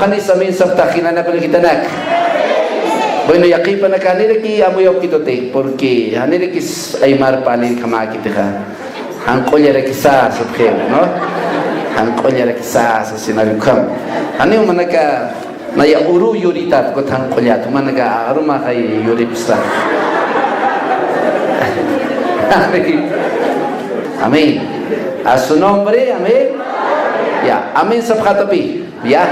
Kaujanis amin saptajinana pelikitanak. Bueno, y aquí para acá, nereki amuyo quitote, porque nereki aymar pani kamakiteja. Hankollera quizás, ¿no? Hankollera quizás, sinarukam. Hani manaka naya uru yuritat ko hankollat, manaka aruma kay yuripsa. Amén. A su nombre, amén. Ya, amén sabkhatapi. Ya.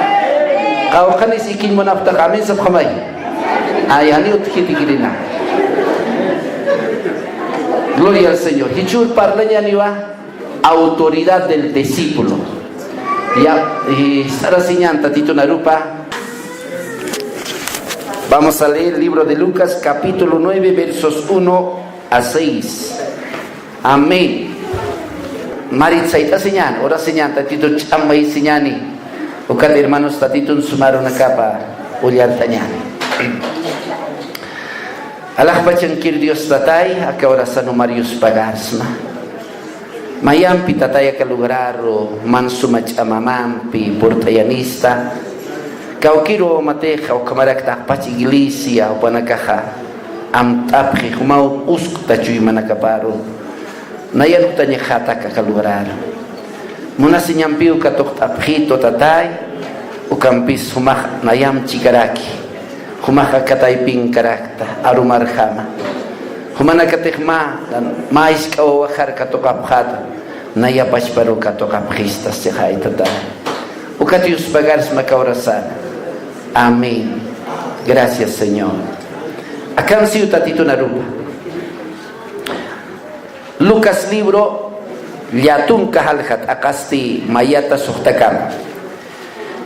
Kaujanis ikin monaftak amén sabkhamay. Ayani utkitikirina. Gloria al Señor. Hichur parlanya niwa autoridad del discípulo. Ya, estará señanta Tito Narupa. Vamos a leer el libro de Lucas, capítulo 9, versos 1 a 6. Amén. Maritzaita señan, ora señan Tito Chambay señani. Ukat hermanos Tatito sumaro na capa uliar tañani. Allah pachangkir Dios tatay aka orasan Marius Pagarsma mayampi tatay aka lugararo mansumach amamampi portayanista kaukiro mateja o kamarakta pach iglesia o panakaja amtapji humau uskta chuy manakaparo nayan utanya khata ka lugararo munasinyampi ka toktapjito tatay ukampis humah nayam chikaraki Humaka katayping karakta arumarhama humana katikma mais kawakar katokapkhata nayapash paru katokapkhista sehay tata ukatius bagars makaurasan. Amén. Gracias, Señor. Acá si Tatito Narupa Lucas libro Liatun kahalhat akasti mayata suhtakam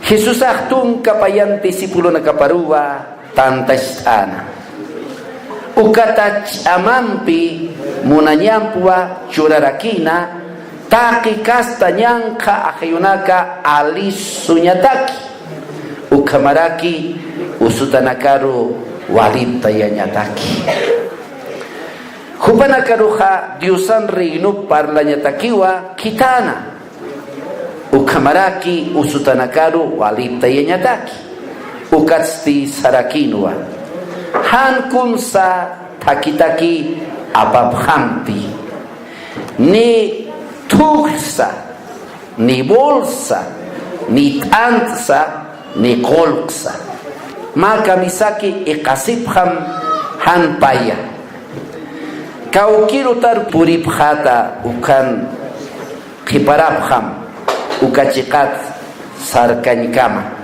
Jesús ahtun kapayan disipulo na kaparuwa tantas ana ukatach amampi munanyampuwa churarakina taki kastanyanka akayunaka alis sunyataki ukamaraki usutanakaru walita yanyataki hupanakaruha diusan reinu parlanyatakiwa kitana ukamaraki usutanakaru walita yanyataki ukatsti sarakinwa hankunsa takitaki apaphampi ni tuksa ni bolsa ni tantsa ni kolksa maka misaki ikasipkham hanpaya kaukiru tar puripkhata ukan khiparapkham ukachikat sarkanyikama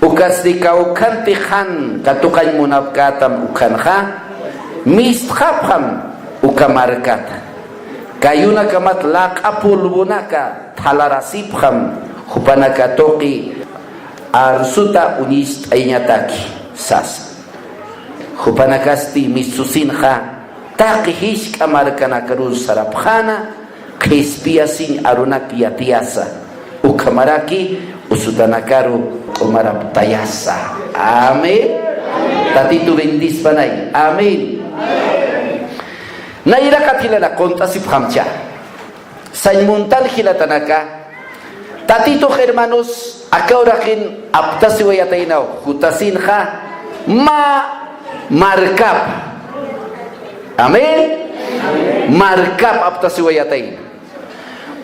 ukasdi kaukanti khan katukan munapkatam ukhanha mistkhapkham ukamarkata kayuna kamat laqapulbunaka thalarasipkham hupanaka toqi arsuta unis aynyataki sas hupanakasti misusinha taqihish kamarkana karuz sarapkhana khispiasin arunak yatiasa ukamaraki usutanakaru umarap tayasa. Amen. Tatito bendis panay. Amen. Nairakat hilala konta si phamcha sainmuntal hilatanaka tatito hermanos akaurakin aptasi wayatainaw hutasin kha ma markap. Amen. Markap aptasi wayatain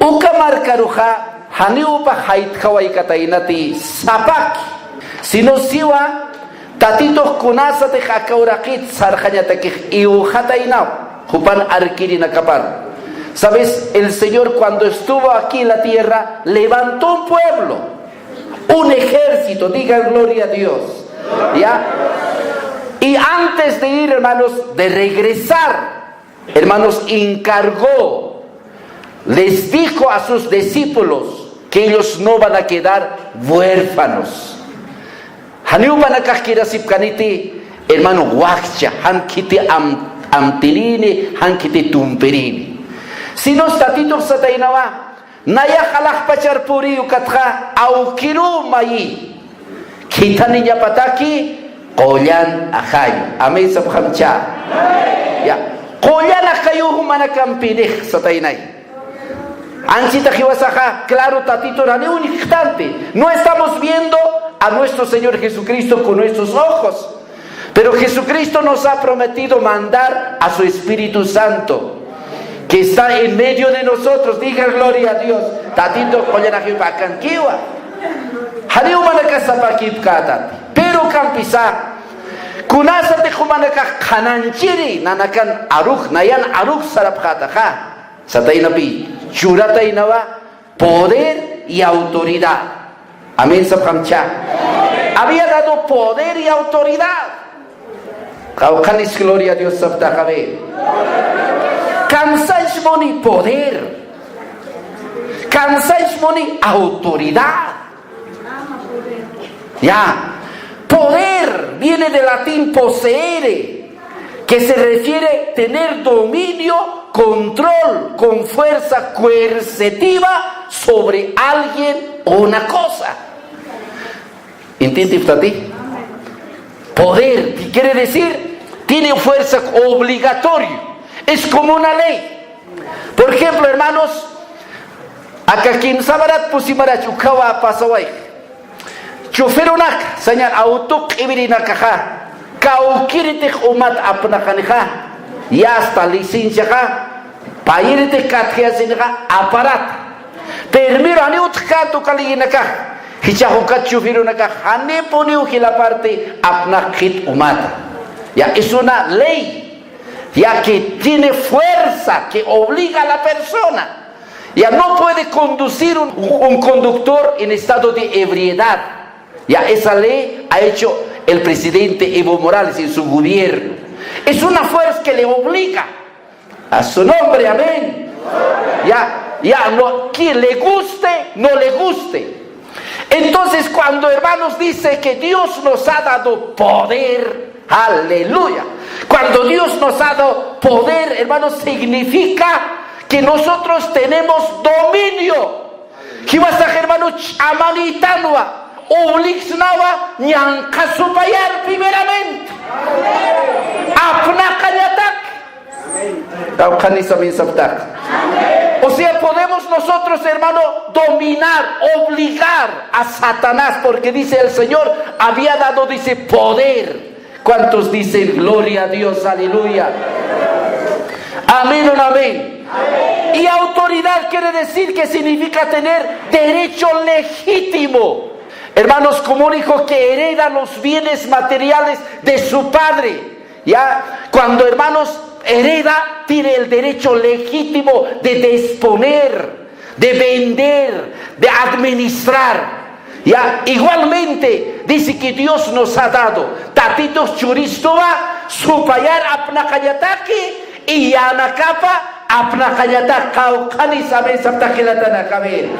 uka markaruha haniupa hait kawai katainati sapak sinosiwa tatito kunasa te akaurakit sarjanya takih iujatainaw hupan arkiri nakapar. Sabes, el Señor cuando estuvo aquí en la tierra levantó un pueblo, un ejército, digan gloria a Dios, ¿ya? Y antes de ir, hermanos, de regresar, hermanos, encargó, les dijo a sus discípulos que ellos no van a quedar huérfanos. Haniu van a kakira sipkaniti, hermano, wakcha, hankiti amtirini, hankiti tumperini. Si no tatito sa tainawa, naya halak pachar puri ukatha aukiru mayi. Kita niya pataki, kolyan akay. Amen sa phamcha. Ya, kolyan akayo humanakampidih sa tainay. Ansita kiwasaka, claro tatito rani un instante. No estamos viendo a nuestro Señor Jesucristo con nuestros ojos. Pero Jesucristo nos ha prometido mandar a su Espíritu Santo, que está en medio de nosotros. Diga gloria a Dios. Pero campisa kunasa de humanaka kananchiri nanakan aruk nayan aruk sarapjataja satainapi churatainawa poder y autoridad. Amén sabkamcha. Había dado poder y autoridad. Kaukanis gloria a Dios sabtakabe. Cansáis moni poder. Cansáis moni autoridad. Ya. Poder viene del latín poseere, que se refiere a tener dominio, control, con fuerza coercitiva sobre alguien o una cosa. ¿Entiende usted? Poder, ¿qué quiere decir? Tiene fuerza obligatoria. Es como una ley. Por ejemplo, hermanos, acá quien sabarat pusimara chukawa pasawai. Choferonak, señal auto ibirinacaja, caukirite umat apnacaneja, y hasta licencia, pairite catgeasinja, aparat. Permiro aniutkato kaliginaca, hichahukat choferonaca, hane poniu la parte apnakit umata. Ya es una ley, ya que tiene fuerza, que obliga a la persona. Ya no puede conducir un conductor en estado de ebriedad. Ya esa ley ha hecho el presidente Evo Morales en su gobierno. Es una fuerza que le obliga. A su nombre, amén. Ya, no, quien le guste, no le guste. Entonces, cuando hermanos dice que Dios nos ha dado poder, aleluya. Cuando Dios nos ha dado poder, hermanos, significa que nosotros tenemos dominio. ¿Qué vas a hermanos? Amanitanua. Obligsnawa nyanka supayar primeramente. Apna kanyatak. O sea, podemos nosotros, hermano, dominar, obligar a Satanás, porque dice el Señor, había dado, dice, poder. ¿Cuántos dicen gloria a Dios? Aleluya. Amén o no amén. Y autoridad quiere decir que significa tener derecho legítimo. Hermanos, como un hijo que hereda los bienes materiales de su padre, ya cuando hermanos hereda, tiene el derecho legítimo de disponer, de vender, de administrar. Ya igualmente dice que Dios nos ha dado tatitos churistova, supayar apnakayataki y yanakapa apnakayatak kaukani saben sabtakilatanakabe.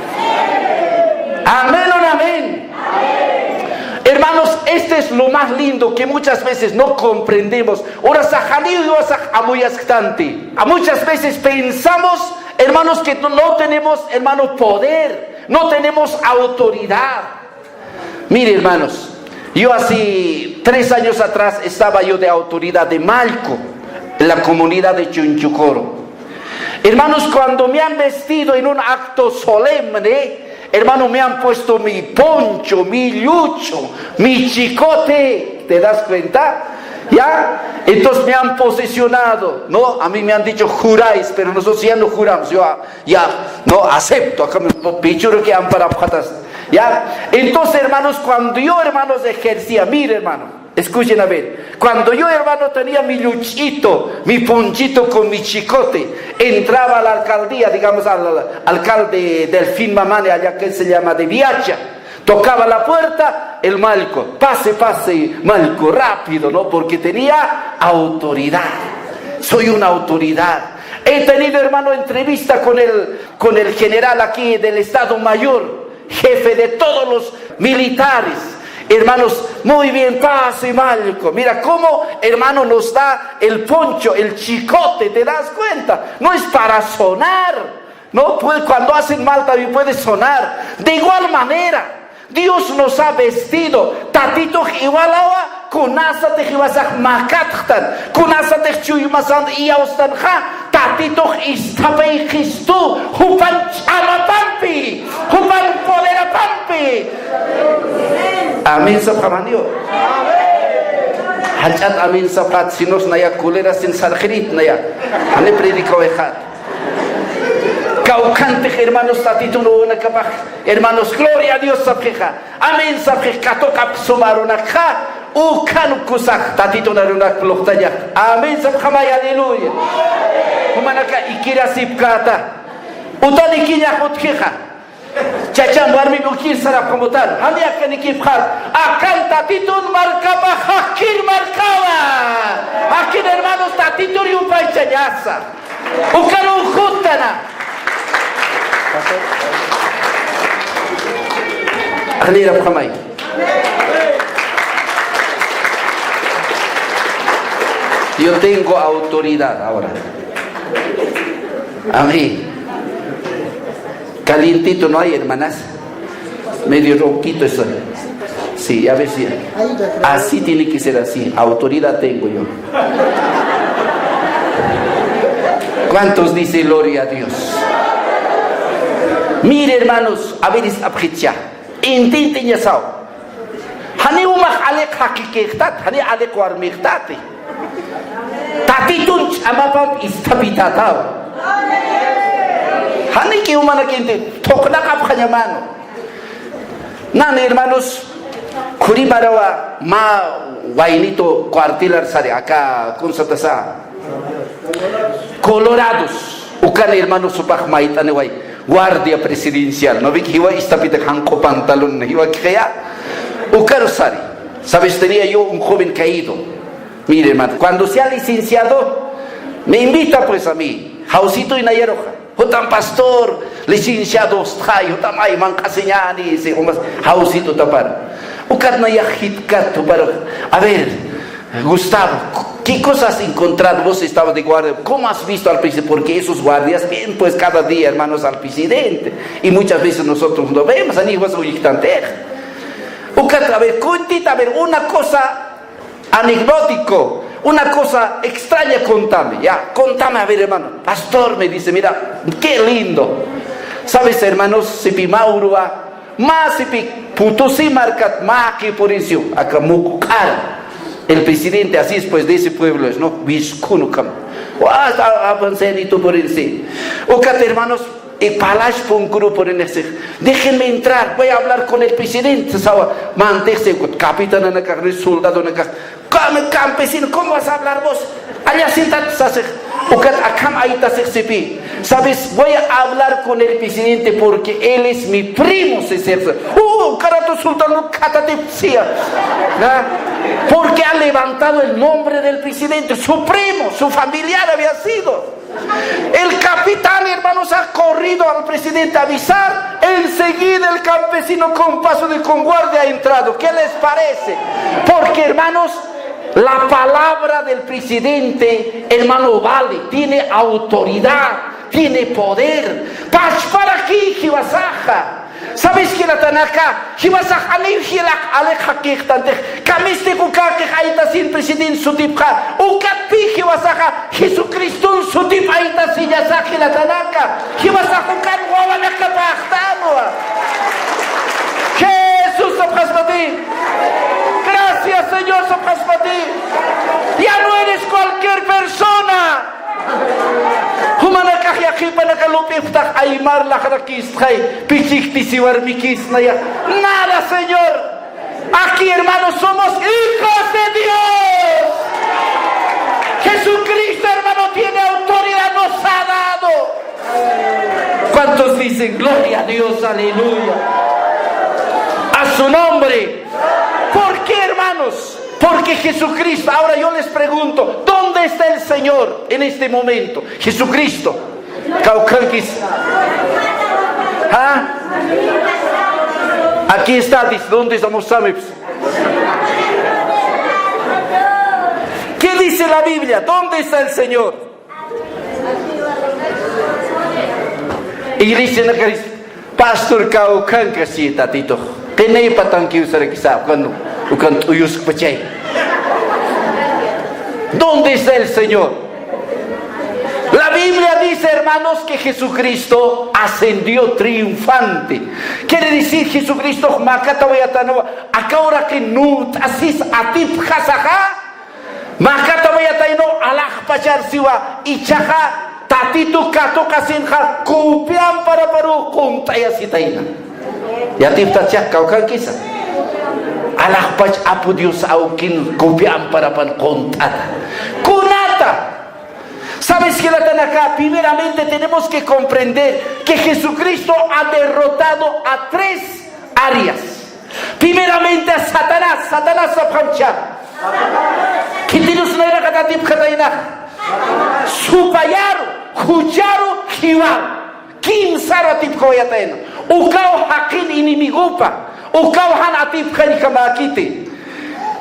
Amén o no amén. Hermanos, este es lo más lindo que muchas veces no comprendemos. A muchas veces pensamos, hermanos, que no tenemos, hermanos, poder, no tenemos autoridad. Mire, hermanos, yo hace 3 años atrás estaba yo de autoridad de Malco, en la comunidad de Chunchucoro. Hermanos, cuando me han vestido en un acto solemne, hermano, me han puesto mi poncho, mi lucho, mi chicote. ¿Te das cuenta? ¿Ya? Entonces me han posesionado, ¿no? A mí me han dicho juráis, pero nosotros ya no juramos. Yo ya no acepto. Acá me pichuro que han parado patas. ¿Ya? Entonces, hermanos, cuando yo, hermanos, ejercía, mire, hermano, escuchen a ver, cuando yo, hermano, tenía mi luchito, mi ponchito con mi chicote, entraba a la alcaldía, digamos al alcalde Delfín Mamane, allá que se llama de Viacha, tocaba la puerta, el Malco, pase, Malco, rápido, ¿no? Porque tenía autoridad, soy una autoridad. He tenido, hermano, entrevista con el general aquí del Estado Mayor, jefe de todos los militares. Hermanos, muy bien, pase Malco. Mira cómo, hermano, nos da el poncho, el chicote, ¿te das cuenta? No es para sonar, ¿no? Pues cuando hacen mal también puede sonar. De igual manera, Dios nos ha vestido. Tatito igual agua, con asa te jibasaj makatjan, con asa te chuymasan y austanja. Tatito istapei Cristo, hupan chamapampi, hupan poderapampi. Amin sabhamanio. Hachat amin sabhat sinos naya kulera sin sarjerit naya. Hane predicó ejat. Caucante hermanos tatito no una capaz. Hermanos, gloria a Dios sabjeja. Amin sabjeja toca sumaruna ja. Ukan kusak tatito na runak ploktayak. Amin sabhamay aleluya. Kumanaka ikira sipkata. Utani kinya hutkeja. Chacham warmi bukir sarap komutan. Hani akan ikipkar. Akan tatitun markaba hakir markaba. Akin hermanos tatitun yupay chanyasa. Ukan ukhutana. Akhli rab khamay. Yo tengo autoridad ahora. Amén. Calientito no hay, hermanas. Medio ronquito eso. Sí, a ver si. Así tiene que ser así. Autoridad tengo yo. ¿Cuántos dicen gloria a Dios? Mire, hermanos, a ver, es abjicha. Intenten ya sao. Hani umah alek hakikektat, hani alek warmiktate. Tatitun amapam istabitatao. Hani que humana quien tocna cap mano. Nani hermanos, Curibarawa ma guainito cuartilar sare acá con satasa. Colorados, ucan hermanos supaj maitane guay, guardia presidencial. No vi que iba istapita hanco pantalón, iba que ucar sare. Sabes, tenía yo un joven caído. Mire, hermano, cuando sea licenciado, me invita pues a mí, Jausito y Nayeroja. Hutan pastor, licenciado, hutan ay mancaseñani, se como Jausito tapar. Ucat Nayahitcat, a ver, Gustavo, ¿qué cosas has encontrado? Vos estabas de guardia, ¿cómo has visto al presidente? Porque esos guardias ven pues cada día, hermanos, al presidente. Y muchas veces nosotros no vemos, a Ucat, a ver, cuéntita, a ver, una cosa anecdótico, una cosa extraña, contame, ya, contame, a ver, hermano. Pastor me dice, mira, qué lindo. ¿Sabes, hermanos? Sipi Maurua, más sipi Putusi marcat, más que por eso, acá Mucar, el presidente, así es pues de ese pueblo, es, ¿no? Vizcunukam. Avancenito por eso. Ocat, hermanos, y palash por un grupo en ese. Déjenme entrar, voy a hablar con el presidente. Manténgase, capitán en acá, soldado en acá. Campesino, ¿cómo vas a hablar vos? Allá siéntate, ¿sabes? Voy a hablar con el presidente porque él es mi primo, carato sultano catatepsia. Porque ha levantado el nombre del presidente, su primo, su familiar había sido. El capitán, hermanos, ha corrido al presidente a avisar. Enseguida el campesino con paso de conguardia ha entrado. ¿Qué les parece? Porque, hermanos, la palabra del presidente, hermano, vale, tiene autoridad, tiene poder. Para aquí, Jibasaja. ¿Sabes que la Tanaka? Jibasaja, aleja que estante. Camiste cuca que haita sin presidente sutipja. Ucapi, Jibasaja, Jesucristo sutip haita sin yasaje la Tanaka. Jibasaja, ucan guavana capastano. Jesús, Sapasmati. Gracias, Señor, Sapasmati. Ya no eres cualquier persona. Nada, Señor. Aquí, hermanos, somos hijos de Dios. Jesucristo, hermano, tiene autoridad, nos ha dado. ¿Cuántos dicen gloria a Dios? Aleluya. A su nombre. ¿Por qué, hermanos? Porque Jesucristo, ahora yo les pregunto, ¿dónde está el Señor en este momento? Jesucristo. Caucanquis. ¿Ah? Aquí está, dice, ¿dónde estamos? ¿Qué dice la Biblia? ¿Dónde está el Señor? Y dice, Pastor Caucancas, sí, tatito. Tenei patanqui usar quizá cuando uyus pachai. ¿Dónde está el Señor? La Biblia dice, hermanos, que Jesucristo ascendió triunfante. Quiere decir Jesucristo, ahora que no asis atip hasaja, makatawayatayno alah pachar siwa ichaja tatitu kato kasinja kupian para paru kuntaya sitaina. Ya tip tachak kau kan kisah. Alah pach apu Dios aukin kupian para pan kontada. Kunata. ¿Sabes qué la acá? Primeramente tenemos que comprender que Jesucristo ha derrotado a 3 áreas. Primeramente a Satanás. Satanás sabhamcha. Kitinus naira kata tip kataina. Supayaru, hujaru, hiwar. Kim saro tip koyataina. Ukau hakin inimigupa. Ukau han atip kanikamakite.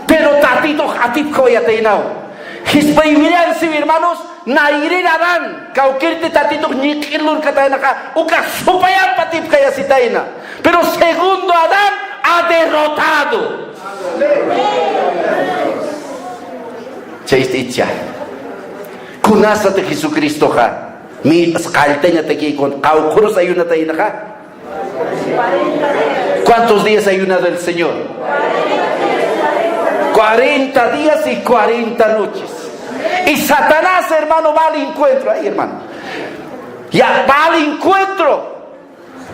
Pero tatito atip koyatainao. Hispaiwiran si hermanos. Nairin Adán, kaukirte tatito nikilur kataina ka, uka supaya patip kaya sitaina. Pero segundo Adán ha derrotado. Chaisticha. Kunasa te Jesucristo ha. Mi kaltenya te ki con kaukuros ayuna taina ka. ¿Cuántos días ha ayunado el Señor? 40 días y 40 noches. Y Satanás, hermano, va al encuentro. Ay, hermano. Ya va al encuentro.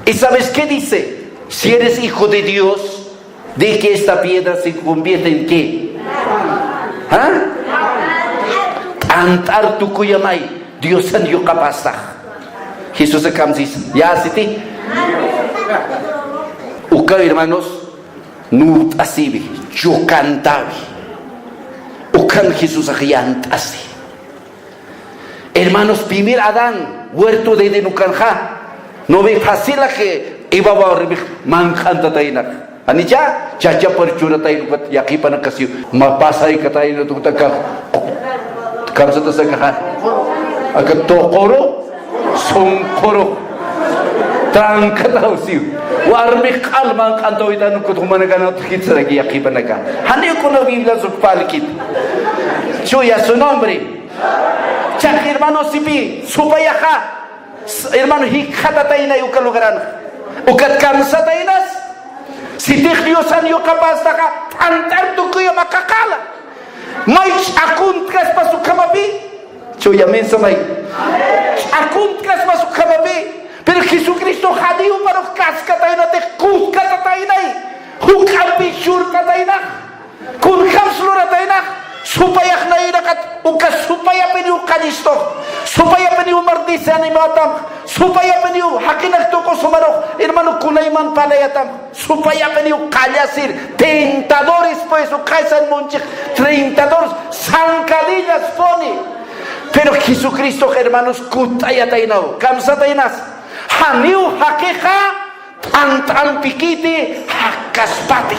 ¿Y sabes qué dice? Si eres hijo de Dios, de que esta piedra se convierte en qué. ¿Ah? Antar tu kuyamay. Dios san yo capaz. Jesús se dice. Ya, ¿sí? Uka, hermanos, no así. Yo cantaba. Ukan Jesús así. Hermanos, primer Adán, huerto de Nukanja, no ve fácil que iba a revivir mancanta taina. Anicha, chacha por chura taina, y aquí para casi, ma pasa y cataina tu taca. Kamsa to sakaha. Acá tokoro, son coro. Trancata usiu. Warmi kalman kanto itan kutumana kana tukitsa lagi aquí para acá. Hani kono Biblia supalkit. Chuya su nombre. Chak hermano sipi supaya hermano hikata taina yuka lugaran. Ukat kamsa tainas. Si tikhliosan yo kapaz taka antar tu kuya makakala. Mai akun kas pasuk kamabi. Chuya mensa mai. Akun kas pasuk kamabi. Pero Jesucristo jadiu para casca taina te kuska taina. Hukam bishur taina. Kun kamslura taina. Supaya naira kat ukas supaya peniu kanisto supaya peniu mardisa ni matam supaya peniu hakinak toko sumaro hermano kunaiman palayatam supaya peniu kalyasir tentadores pues o kaisan monchik tentadores sancadillas pone. Pero Jesucristo hermanos kutaya tainao kamsa tainas haniu hakeha Antan pikiti hakaspati.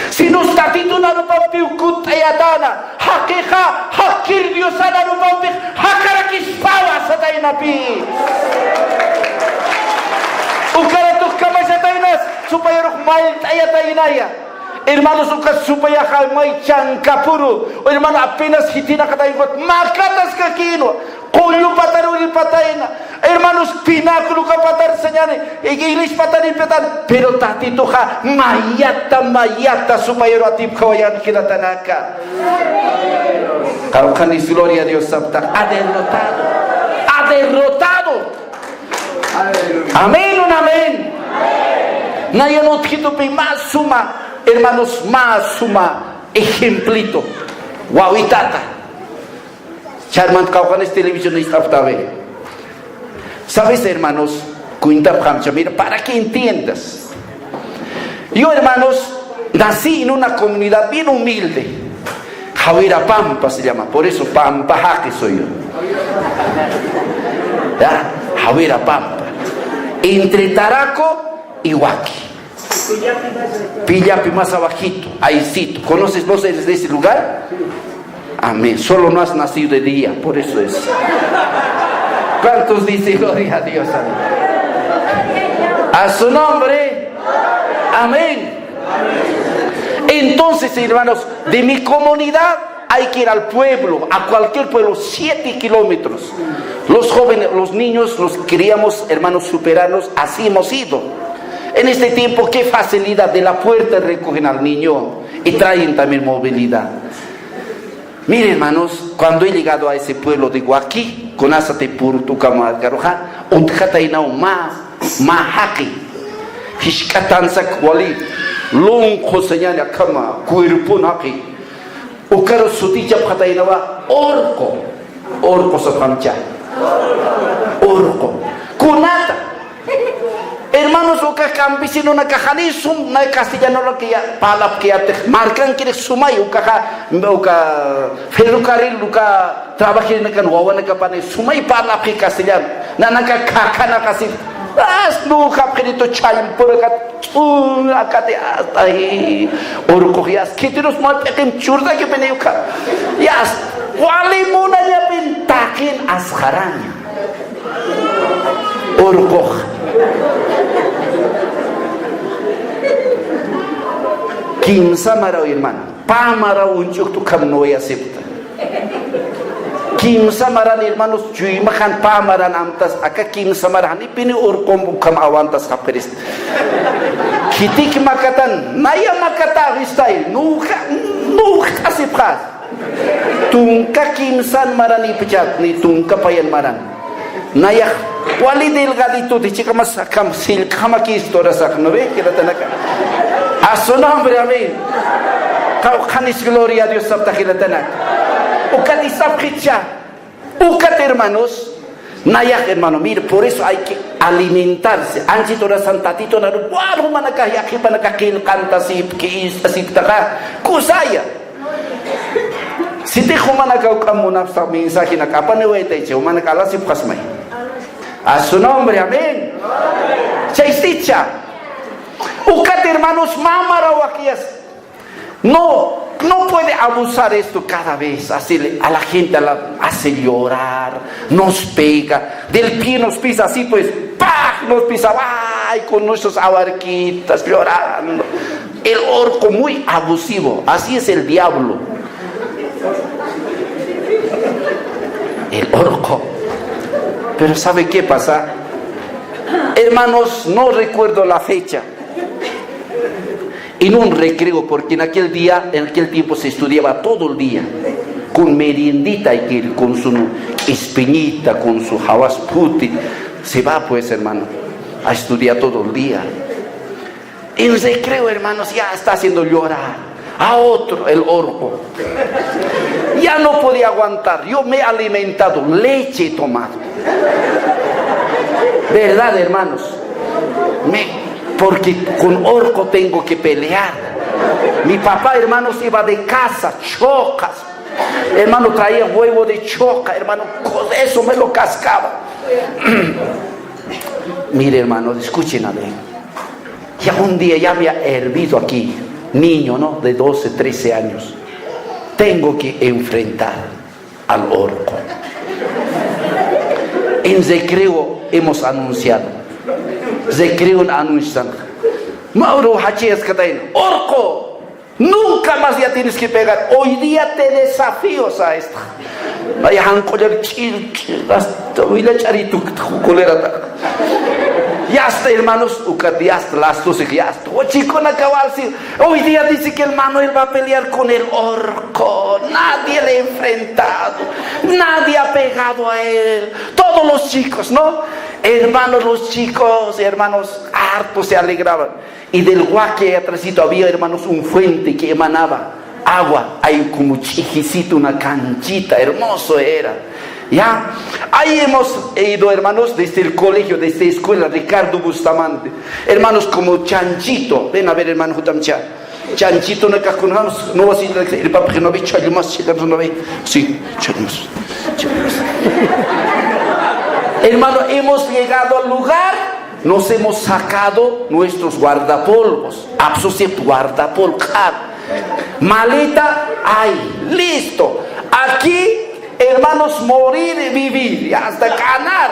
Sinus tatito na rupampiw kutayatana. Hakika hakir Diyosana rupampik hakarakispawa sa tayo napi. Ukaratuk kamay sa tayo nas supaya rukmail tayo tayo naya. Hermanos, ukas supaya may changkapuro. Hermano, apenas hitina katayin kot makatas kakino. Kulyo pataruli patay na. Hermanos, pinakulo ka patar sa niyan. Igilis patarin petan. Pero tatito ka, mayata supaya ratip kawayan kinatanaka. Kalau kanis gloria a Dios sabta. Ha derrotado. Ha derrotado. Amén, un amén. Nayanot hito pe más suma. Hermanos, más suma ejemplito. Wawitata. Charman kaukanes televisión istaftabe. ¿Sabes, hermanos? Mira, para que entiendas. Yo, hermanos, nací en una comunidad bien humilde. Javira Pampa se llama. Por eso Pampa que soy yo. ¿Ya? Javira Pampa. Entre Taraco y Huaki. Pillapi más abajito, ahícito. ¿Conoces vos de ese lugar? Amén. Solo no has nacido de día, por eso es. ¿Cuántos dicen gloria a Dios? A su nombre. Amén. Entonces, hermanos, de mi comunidad hay que ir al pueblo, a cualquier pueblo, 7 kilómetros. Los jóvenes, los niños, los queríamos, hermanos, superarnos, así hemos ido. En este tiempo, qué facilidad, de la puerta recogen al niño y traen también movilidad. Miren, hermanos, cuando he llegado a ese pueblo de Huaki, con Asate Purtucama Garoja, Utkatainao Mahaki, Hishkatansak Wali, Long Hosanyana Kama, Kuirpunaki, Ukaro Suticha Patainawa, Orco Sapancha, Orco, Kunata. Hermanos, o campesino na cajanisum na castellano lo que ya palap que ya te marcan que sumay o ferrocarril luka trabajar na canwa na capane sumay palap que castellano na cacana casi no capito chayim por acá acate hasta ahí orco ya que tenemos mal pequeño churda que peneuka ya walimuna ya pentakin asharanya orco. Kimsa marau hermano, pamarau uncuk tu kam no ya septa. Kimsa maran hermanos cui makan pamaran amtas aka kimsa marani pini urkom kam awantas kaperis. Kitik makatan, naya makata style, nuka asipkas. Tungka kimsan marani pejat ni tungka payan maran. Naya wali delgadito de chica mas kam sil kama kisto rasak no ve que la tanaka. A su nombre, amén. Canis gloria a Dios, Sabtajilatana. Ucatisapkicha. Ucat, hermanos. Nayak, hermano, mire, por eso hay que alimentarse. Anchitora santatito, naru, manakaya, kipanakakil, cantasip, kis, asiptaka, kusaya. Si te humanaka ukamuna, mensaje na kapanewete, humanakala si pasmay. A su nombre, amén. Chaisticha. Ucat, hermanos, mamarawakias. No puede abusar esto cada vez. Así a la gente hace llorar, nos pega, del pie nos pisa así, pues, ¡pah! Nos pisa, ¡ay! Con nuestros abarquitas llorando. El orco muy abusivo, así es el diablo. El orco. Pero ¿sabe qué pasa? Hermanos, no recuerdo la fecha. En un recreo, porque en aquel tiempo se estudiaba todo el día, con meriendita, con su espinita, con su javasputi, se va pues, hermano, a estudiar todo el día. En recreo, hermanos, ya está haciendo llorar a otro, el orco. Ya no podía aguantar, yo me he alimentado, leche he tomado. ¿Verdad, hermanos? Porque con orco tengo que pelear. Mi papá, hermanos, iba de casa, chocas. Hermano, traía huevo de choca, hermano, con eso me lo cascaba. Mire, hermanos, escuchen a ver. Ya un día ya había hervido aquí, niño, ¿no? De 12, 13 años. Tengo que enfrentar al orco. En recreo hemos anunciado. Recreo anuncian. Mauro Hachias Katayn, orco, nunca más ya tienes que pegar. Hoy día te desafío a esto. Vaya hancoler chil, hasta huila charito, colera. Ya está, hermanos, ya está, las 12, ya está. O chico, hoy día dice que el Manuel va a pelear con el orco. Nadie le ha enfrentado, nadie ha pegado a él. Todos los chicos, ¿no? Hermanos, los chicos, hermanos, hartos se alegraban. Y del Huaki atrásito había, hermanos, un fuente que emanaba agua. Hay como chijicito, una canchita, hermoso era. Ya, ahí hemos ido, hermanos, desde el colegio, desde la escuela Ricardo Bustamante. Hermanos, como Chanchito, ven a ver, hermano Jutamcha. Chanchito, no cajunamos, no va a ser el papá que no ve, chayumas, no ve. Sí, chayumas. Hermano, hemos llegado al lugar, nos hemos sacado nuestros guardapolvos, absolut guardapolvos, maleta, ahí, listo. Aquí, hermanos, morir y vivir, hasta ganar.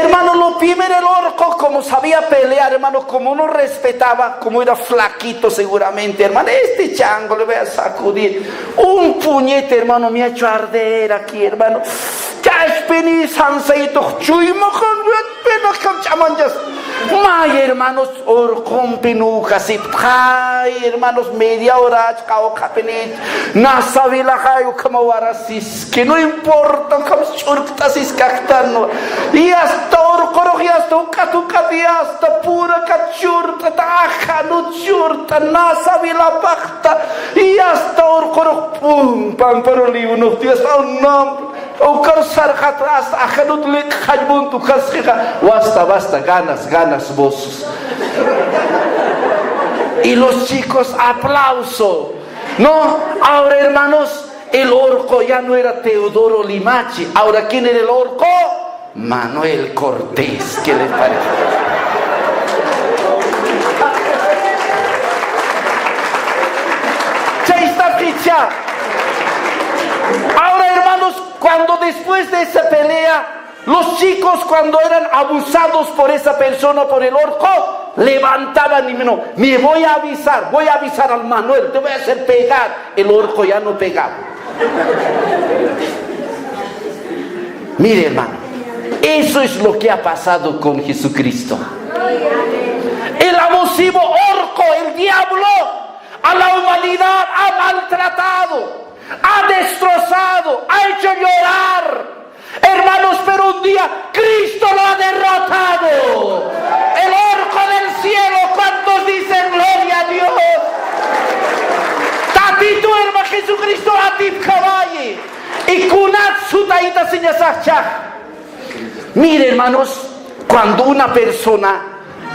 Hermano, lo primero el orco, como sabía pelear, hermano, como no respetaba, como era flaquito seguramente, hermano, este chango le voy a sacudir. Un puñete, hermano, me ha hecho arder aquí, hermano. Cashpeni, sanseito, chuymo con penas con chamanjas. May, hermanos, orcón penujas, ay, hermanos, media hora, cao capenit, nasa vilajayo, como varasis, que no importa, como churtasis cactano, y hasta orcoro, y hasta ucatucati, hasta pura cachurta, taja, no churta, nasa vilapacta, y hasta orcoro, pum, pamparoli, unos días, un nombre. O cansar atrás, a janut le cajbun tu casqueja, basta, ganas vos. Y los chicos, aplauso. No, ahora hermanos, el orco ya no era Teodoro Limachi. Ahora, ¿quién era el orco? Manuel Cortés. ¿Qué les parece? Ya está ficha. Ahora, hermanos, cuando después de esa pelea, los chicos cuando eran abusados por esa persona, por el orco, levantaban y me voy a avisar al Manuel, te voy a hacer pegar. El orco ya no pegaba. Mire, hermano, eso es lo que ha pasado con Jesucristo. El abusivo orco, el diablo, a la humanidad ha maltratado, ha destrozado, ha hecho llorar. Hermanos, pero un día Cristo lo ha derrotado. El orco del cielo, ¿cuántos dicen gloria a Dios? Tatito hermano Jesucristo atip kawaii y kunat sutaita señasachach. Mire, hermanos, cuando una persona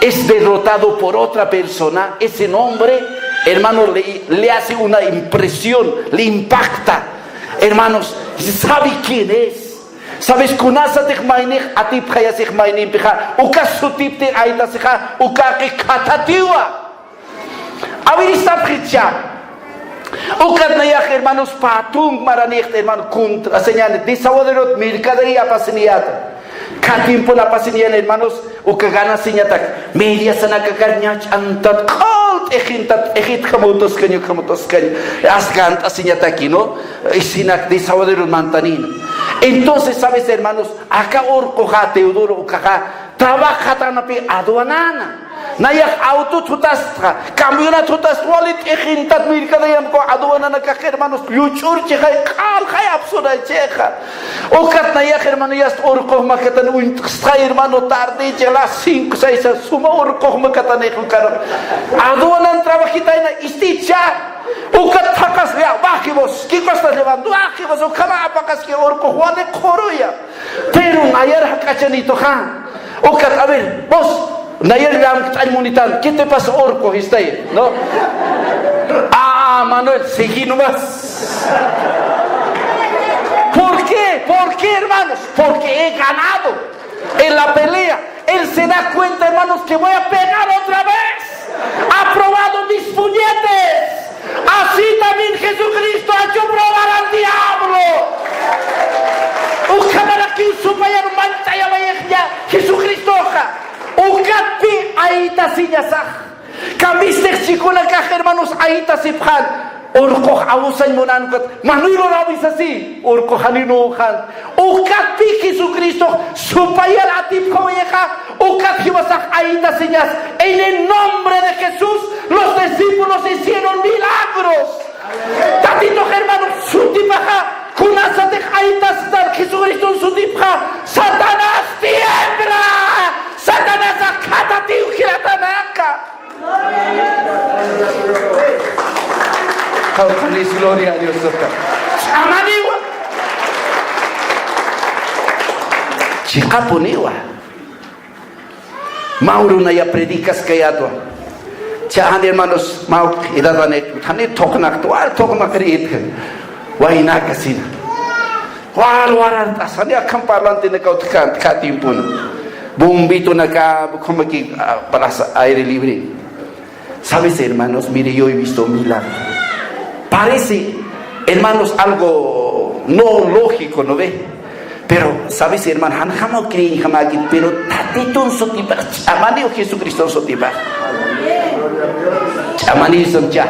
es derrotado por otra persona, ese nombre, hermano, le hace una impresión, le impacta. Hermanos, ¿sabe quién es? ¿Sabes? Kunasatik mainik atip khayasik mainim pija ukasutipte aitasija ukakikatatiwa. A ver, está fricha. Ukatnayak, hermanos, patung maranich, hermano, contra señal de saboderot mercadería paseniata. Katimpo la pasenian, hermanos, ukagana señatak media sana kagarnyach antat kalt ejit kamutos kanyo asgant aseñataki, ¿no? Y sinak de saboderot mantanin. Entonces, ¿sabes, hermanos? Acá orcoja Teodoro ucaja trabaja tanapi aduanana. Nayak auto tutastra, cambiona tutastwalit ejintat mirkadayam ko aduanana ka, hermanos, yuchur cheja kal khay absurda cheja. Okat nayak, hermano, yast orco makatan uintra, hermano, tarde ya las 5, 6 suma orco makatan ekar. Aduanan trabajita en isticha. Ukat takas ya bajibos, ¿qué estás llevando? Bajibos, o cada apacas que orco juane coroya. Pero ayer hakachanito ja. Ukat, a ver, vos, ayer al monitor, ¿qué te pasa, orco? Está ahí, ¿no? Ah, Manuel, seguí nomás. ¿Por qué? ¿Por qué, hermanos? Porque he ganado en la pelea. Él se da cuenta, hermanos, que voy a pegar otra vez. Ha probado mis puñetes. Así también Jesucristo ha hecho probar al diablo. Ukamara que supaya manta ya vaya Jesucristo ja. Ukatpi aita siñasaj. Camiste chicuna caja, hermanos, aita siphan. Orko abusan monankat. Manuilo rabis así. Orko hanino han. Ukatpi Jesucristo supaya la tip coyeja. Ukatpi wasaj aita siñas. En el nombre de Jesús, los discípulos hicieron milagros. Tatito, hermanos, su tipaja. Kunasate aitas dar Jesucristo en su tipaja. Satanás tiembla. Satanás acata tiu giratanaka. Gloria a Dios. Amaniwa. Chikapuniwa. Mauro na ya predicas kayatwa. Chahan, hermanos, mau idadane tani toknak tual toknak riit. Wahina kasina. Wal waran asani akam parlante na kautkan katimpun. Bombito na ka como que para aire libre. ¿Sabes, hermanos? Mire, yo he visto milagros. Parece, hermanos, algo no lógico, ¿no ve? Pero, ¿sabes, hermano? Hanjamo creen jamaki, pero tatitun sotipa, chamani o Jesucristo sotipa. Chamani somcha.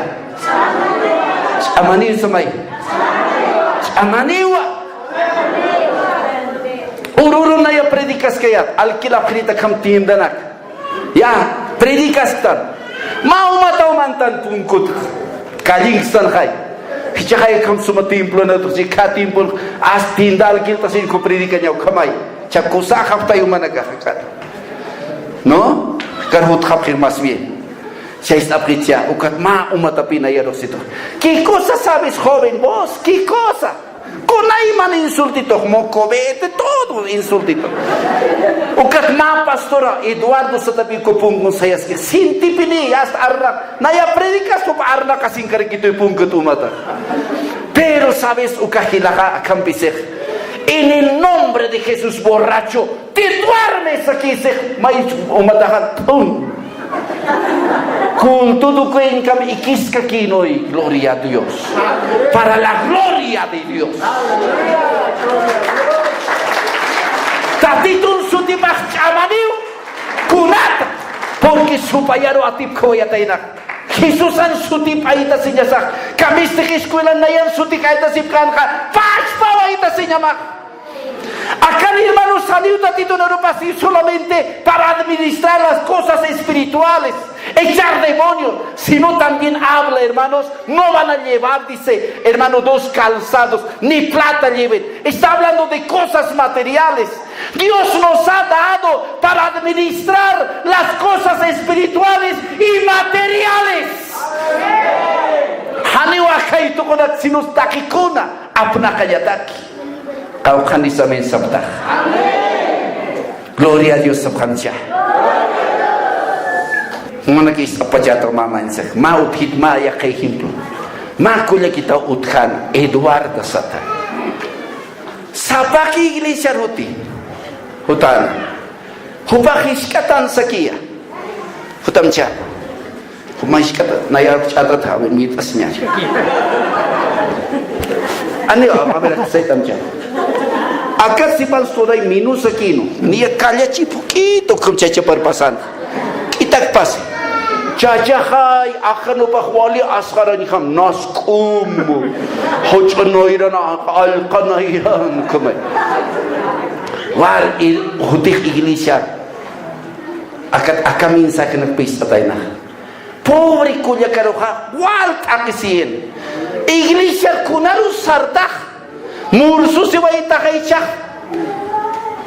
Chamani somay. Chamani wa. Ururun na ya predikas kayat, alkila prita kam tiendanak. Ya, predikas tan. Mau matau mantan pungkut. Kaling stan khay. Hichakay kam suma templo na to si ka templo as tindal gil tasin ko predikan niya kamay. Chakusa khap tayo managakat. No? Karhut khap mas bien. Siya aprecia ukat ma umatapi na yaros ito. ¿Qué cosa sabes, joven vos? ¿Qué cosa? Con ahí man insultito, mo cobete todo insultito. Ukat ma pastora Eduardo sa tabi ko pungkong sayas ke sinti pini hasta arna. Naya predikas ko pa arna kasing karikito pungkot umata. Pero sabes ukahilaka akambisek. En el nombre de Jesús borracho, te duermes aquí se may umatahan pum. Con todo que kami ikiska kinoy, gloria a Dios. Para la gloria de Dios. Tatitun sutibach chamaniu kunata, porque supayaro atip koyataina. Jesús an sutip aita sinyasak. Kami ste escuela nayan sutik aita sipkanka. Pas pawaita sinyamak. Acá, hermanos, salió tatito no pasó solamente para administrar las cosas espirituales, echar demonios, sino también habla, hermanos, no van a llevar, dice, hermano, 2 calzados, ni plata lleven. Está hablando de cosas materiales. Dios nos ha dado para administrar las cosas espirituales y materiales. Haniwa kaito konat sinus takikuna apna kayataki. Kau kanisamin sabda. Gloria a Dios sabkancha. Mana kis apa jatuh mama insek. Mau hikmah ya kay himplo. Makunya kita utkan Eduardo Sata. Sapaki iglesia roti. Hutan. Hupakiskatan sakia. Hutamcha. Humaskatan nayar chata thawe mitasnya. Ani apa bela saya tamcha. Acá si pastor hay minus aquí no, ni a calle poquito como chacha para pasar, kita pase, chacha hay, acá no pa huali ascara ni ham nas kum, hoch noiran al kanairan como, war il hudik iglesia, acá minsa que no pista taina, pobre kuya karoha, walt akisien, iglesia kunaru sardah. Mursus si waita kaichak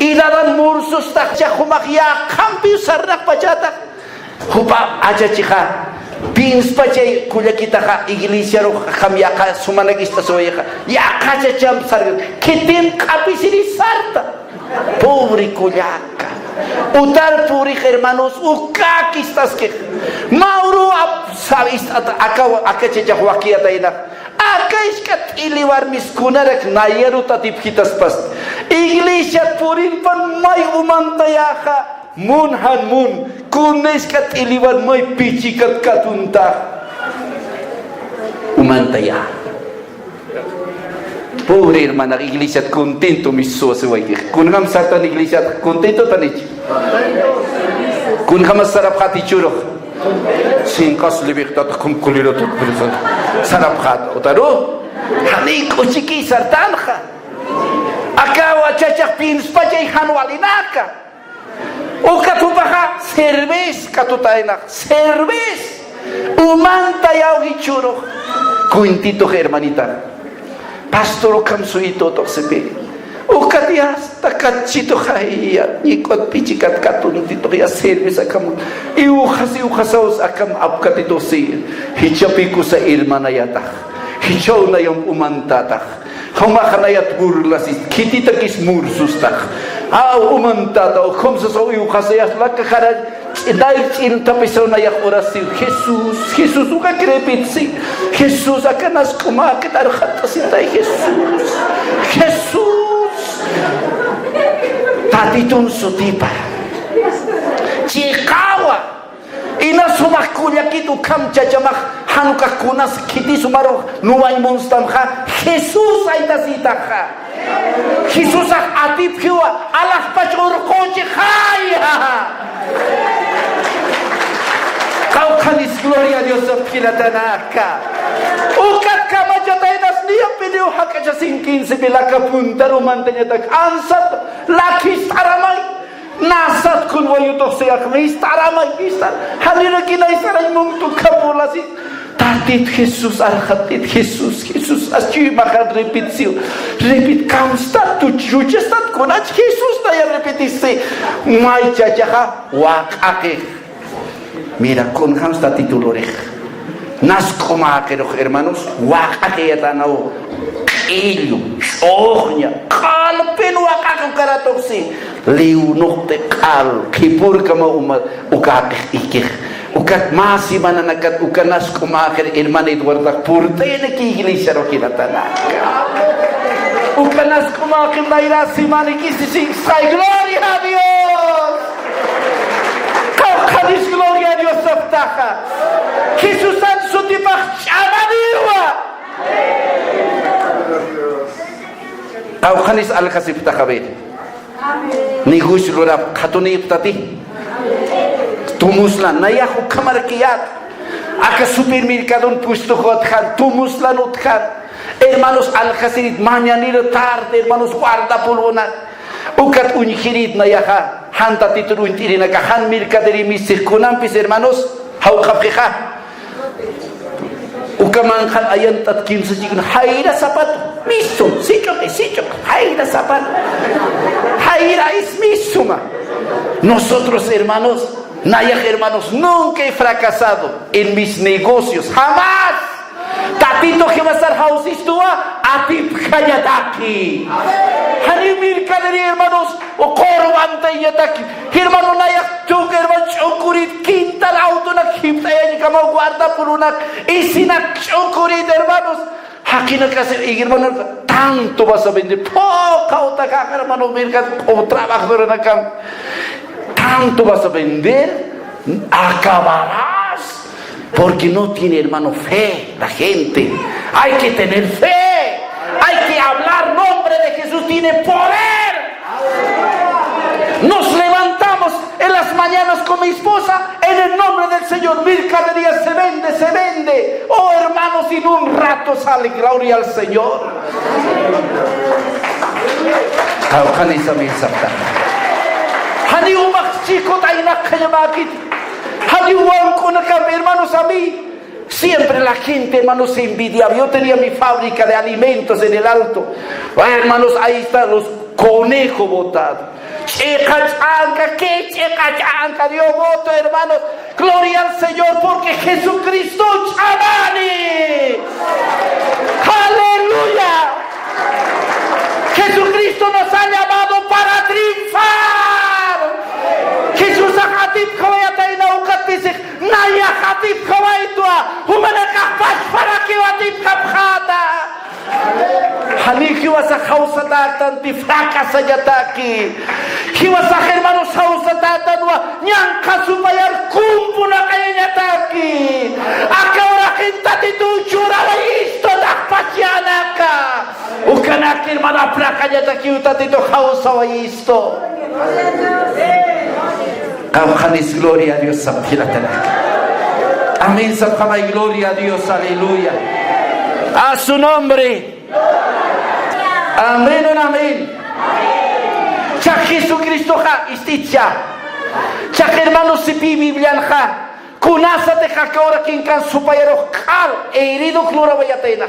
ilaran mursus tak chak humakya kampi sarnak pajatak hupa aja chika pins pacay kuya kita ka iglesia ro kamya ka sumanagista soya ka ya kacha jam sar kitin kapi sini sarta pobre kuya ka utar puri hermanos ukakistas ke mauro ab sabis aka checha huakia taina. Acá iskat iliwar miskunarak nayeru tatip kitas pas. Iglesia purin pan may umantayaka munhan mun kuneskat iliwar may pichikat katunta umantaya. Pobre hermana, iglesia contento miso se vai. Kun ham satan iglesia contento tanich. Kun ham sarap khati churo. Singkas lebih tak kumkuliro tak bersan sarap khat utaro hani kuchiki sartan kha akawa chachak pins pajai hanwalinaka ukatupaha cervez katutaina cervez umanta yau hichuro cuentito hermanita pastor kamsuito to sepe ukatias takachito khaya nikot pichikat katuntito ya service akam iu khasaus akam apkatito si hichapiku sa irmana yata hichaw na yung umantata humakanayat burlasis kitita kis mursustak umantata o kumsa sa iu khasayas lakakara dahil cinta pisaw na yak orasi Jesus uka krepitsi Jesus akanas kumakit arhatasitay Jesus tatitun sutipa chikawa ina sumakunya kitu kam chachamak hanuka kunas kiti sumaro nuway monstam ha Jesus ay tasita ha Jesús atip hiwa alas pachur koche khaya. Kau kanis gloria a Dios pilatanaka. Ukat kama jatainas niya pediu hakaja singkin sebila kapunta romantanya tak ansat laki staramai nasat kun wayutok seyak me staramai istar halina kinai sarai mungtu kapulasi tatit Jesus arhatit Jesus asci bakal repetisiu repet kamstat tu jujestat kunach Jesus taya repetisi mai cacaha wakake mira kun kamstat tituloreh nas comaqueros hermanos wakake yatanao ilho ohnya kalpen wakake karatoksi liu nokte kal kipur kama ukake ikih ukat masih mana nakat ukanas comaquer hermano Eduardo purtene ki iglesia rokilatanaka ukanas comaquer naira simani kisi sai gloria a Dios kaukanis gloria a Dios sabtaha Jesús an sutipach chamaniwa kaukanis al-kasif takabit nigus lurap katuni ptati tumuslan nayahu kamarkiyat aka supermercado puesto khan tumuslan utkan hermanos al-kasirit mañanero tarde hermanos guarda pulvona ukat unjirit nayaha hanta titurun tirina ka han mercaderi misir kunampis hermanos hau kapkha ukaman khan ayan tatkim sejikun haira sapat misum sichok haira sapat haira es misuma nosotros hermanos Naya hermanos, nunca he fracasado en mis negocios, jamás. Tatito que va a estar hausistua, atip kayataki. Hanimir kaderi hermanos, o korban tayataki. Hermano naya chuk hermano chokurit quintal auto na kimta ya kama guarda por una isina chokurit hermanos. Hakina kasi hermano tanto vas a vender, poca otra hermano mercado o trabajador na cam. Tanto vas a vender, acabarás, porque no tiene hermano fe la gente. Hay que tener fe, hay que hablar nombre de Jesús, tiene poder. Nos levantamos en las mañanas con mi esposa en el nombre del Señor. Mercadería se vende. Oh hermanos, en un rato sale gloria al Señor. Hani umak chico tainak kayabakit. Hani uang hermanos a mí. Siempre la gente, hermanos, se envidiaba. Yo tenía mi fábrica de alimentos en el alto. Hermanos, ahí están los conejos botados. Checachanca, ¿qué checachanca? Dios voto, hermanos. Gloria al Señor, porque Jesucristo chamani. Aleluya. Jesucristo nos ha llamado para triunfar. Jesús akatip kawayatay na ukat pisik naya katip kawaytua humanakah pas para kiwatip kapkhata hani kiwasa khawsatatan ti fracasayataki kiwasa hermanos khawsatatan wa nyangka supayar kumpuna kayanyataki akawra kinta tituchura wa isto dakpasyanaka ukanak hermana fracasayataki utatito khawsa wa isto. Kaukanis gloria a Dios amén sabjamay gloria a Dios aleluya a su nombre amén amén cha Jesucristo ja isticha cha hermanos si pi biblian ja kunasa te ja ahora quien can supayero kal herido clora vayatena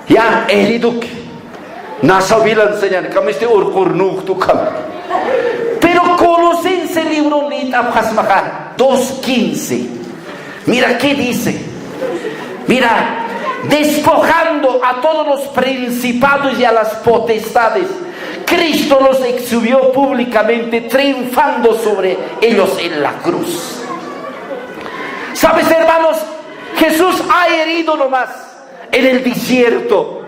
ya herido nasa bilan señan kami este urkurnuk tu kam. Pero Colosense libro Lita Pasmajan 2:15. Mira qué dice. Mira, despojando a todos los principados y a las potestades, Cristo los exhibió públicamente, triunfando sobre ellos en la cruz. ¿Sabes, hermanos? Jesús ha herido nomás en el desierto.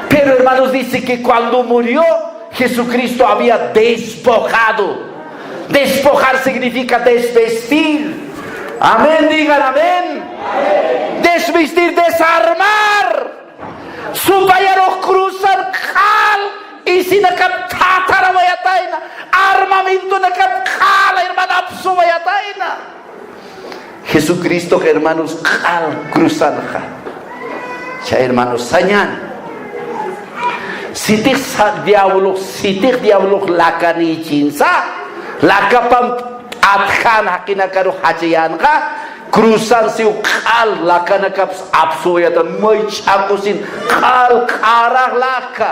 Pero, hermanos, dice que cuando murió, Jesucristo había despojado. Despojar significa desvestir. Amén, digan amén. Desvestir, desarmar. Supayaro cruzar cal campamento na kapkala, hermano, apsubayataina. Jesucristo, hermanos, al cruzanja. Ya, hermanos, sañan. Sitik diablo lakani cinsa, lakapam atkan hakinakaru hajayan ka, cruzan siu kal lakanakaps apsubayatan moy chakusin kal karah laka.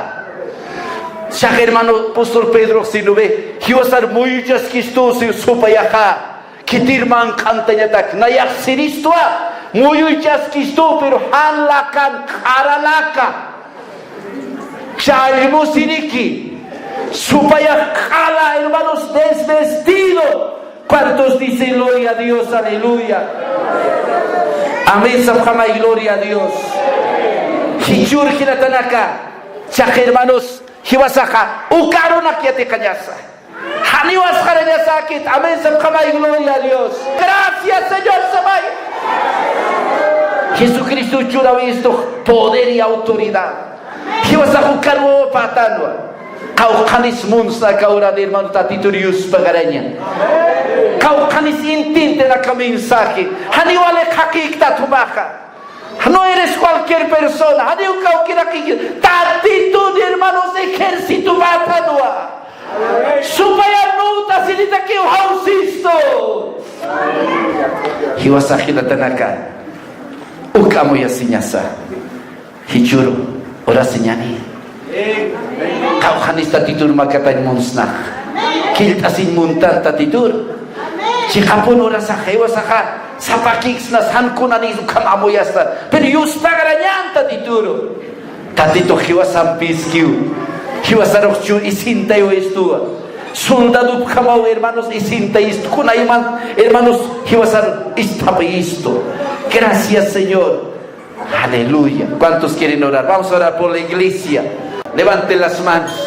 Ya, hermano, apóstol Pedro sinube, hiwasar muchas kistusi supaya ka, kitirman kantanya tak, nayak sinistua, muchas kistu pero hanlakan karalaka. Chalmo siniki, supaya kala, hermanos, desvestido. ¿Cuántos dicen gloria a Dios? Aleluya. Amén, sabjama y gloria a Dios. Hichur kinatanaka, ya, hermanos, hiwasaja, ukarona kiate kanyasa. Haniwas karanya sakit. Amén, sabjama y gloria a Dios. Gracias, Señor Samay. Jesucristo chura visto poder y autoridad. Hiwasahu karwo patanwa. Kau kanis munsa kau rada hermano tatiturius pagaranya. Kau kanis intinte na mensaje. Hani wale hakikta tumaka. No eres cualquier persona. Hani kau kira kiki. Tatitud hermanos ejército patanwa. Supaya nuta sinita que hausisto. Hiwasahila tanaka. Ukamu ya sinyasa. Hichuru. Ora senyani. Kau hanis tatitur makatan monsnah. Kiltasin muntan tatitur. Sikapun ora sahewa saka sapakix na sankuna ni ukam amoyasta. Pero yusta garanyan tatitur. Tatito hiwa sampiskiu. Hiwa sarokchu isintayo estua. Soldado kamau hermanos isinta isto. Kunaiman hermanos hiwa sar istape isto. Gracias, Señor. Aleluya. ¿Cuántos quieren orar? Vamos a orar por la iglesia. Levanten las manos.